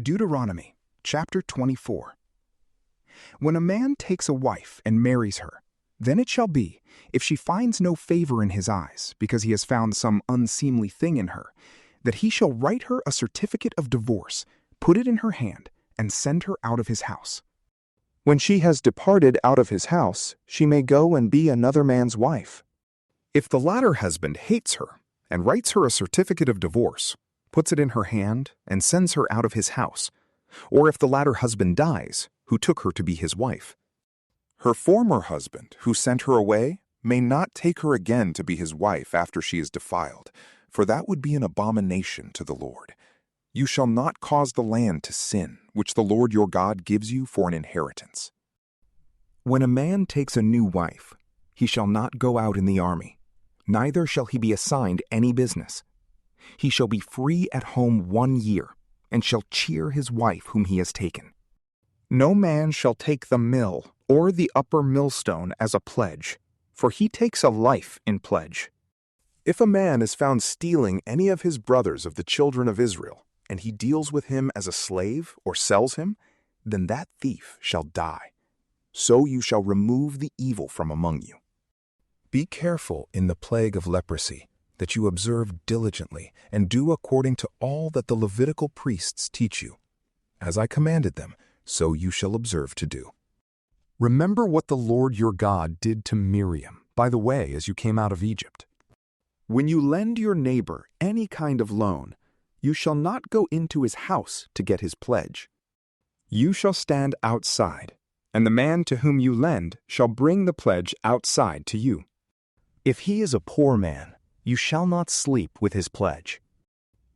Deuteronomy chapter 24. When a man takes a wife and marries her, then it shall be, if she finds no favor in his eyes, because he has found some unseemly thing in her, that he shall write her a certificate of divorce, put it in her hand, and send her out of his house. When she has departed out of his house, she may go and be another man's wife. If the latter husband hates her, and writes her a certificate of divorce, puts it in her hand, and sends her out of his house, or if the latter husband dies, who took her to be his wife, her former husband, who sent her away, may not take her again to be his wife after she is defiled, for that would be an abomination to the Lord. You shall not cause the land to sin, which the Lord your God gives you for an inheritance. When a man takes a new wife, he shall not go out in the army, neither shall he be assigned any business. He shall be free at home 1 year, and shall cheer his wife whom he has taken. No man shall take the mill or the upper millstone as a pledge, for he takes a life in pledge. If a man is found stealing any of his brothers of the children of Israel, and he deals with him as a slave or sells him, then that thief shall die. So you shall remove the evil from among you. Be careful in the plague of leprosy, that you observe diligently and do according to all that the Levitical priests teach you. As I commanded them, so you shall observe to do. Remember what the Lord your God did to Miriam by the way as you came out of Egypt. When you lend your neighbor any kind of loan, you shall not go into his house to get his pledge. You shall stand outside, and the man to whom you lend shall bring the pledge outside to you. If he is a poor man, you shall not sleep with his pledge.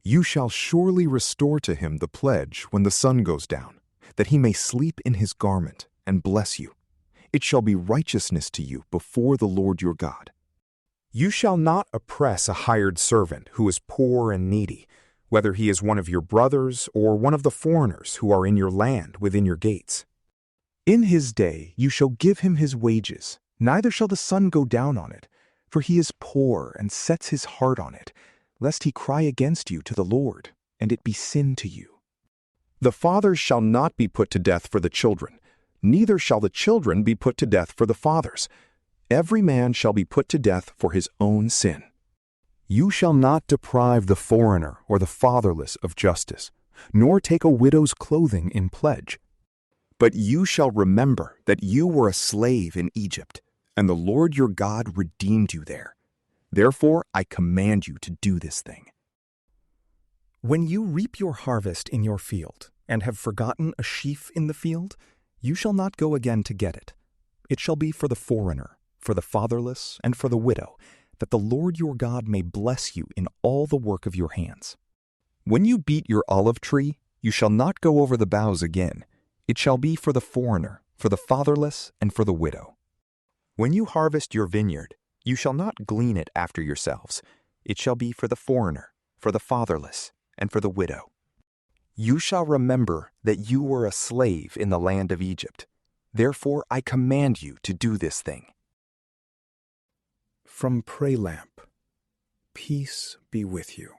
You shall surely restore to him the pledge when the sun goes down, that he may sleep in his garment and bless you. It shall be righteousness to you before the Lord your God. You shall not oppress a hired servant who is poor and needy, whether he is one of your brothers or one of the foreigners who are in your land within your gates. In his day you shall give him his wages, neither shall the sun go down on it, for he is poor and sets his heart on it, lest he cry against you to the Lord, and it be sin to you. The fathers shall not be put to death for the children, neither shall the children be put to death for the fathers. Every man shall be put to death for his own sin. You shall not deprive the foreigner or the fatherless of justice, nor take a widow's clothing in pledge. But you shall remember that you were a slave in Egypt, and the Lord your God redeemed you there. Therefore I command you to do this thing. When you reap your harvest in your field, and have forgotten a sheaf in the field, you shall not go again to get it. It shall be for the foreigner, for the fatherless, and for the widow, that the Lord your God may bless you in all the work of your hands. When you beat your olive tree, you shall not go over the boughs again. It shall be for the foreigner, for the fatherless, and for the widow. When you harvest your vineyard, you shall not glean it after yourselves. It shall be for the foreigner, for the fatherless, and for the widow. You shall remember that you were a slave in the land of Egypt. Therefore I command you to do this thing. From PrayLamp, peace be with you.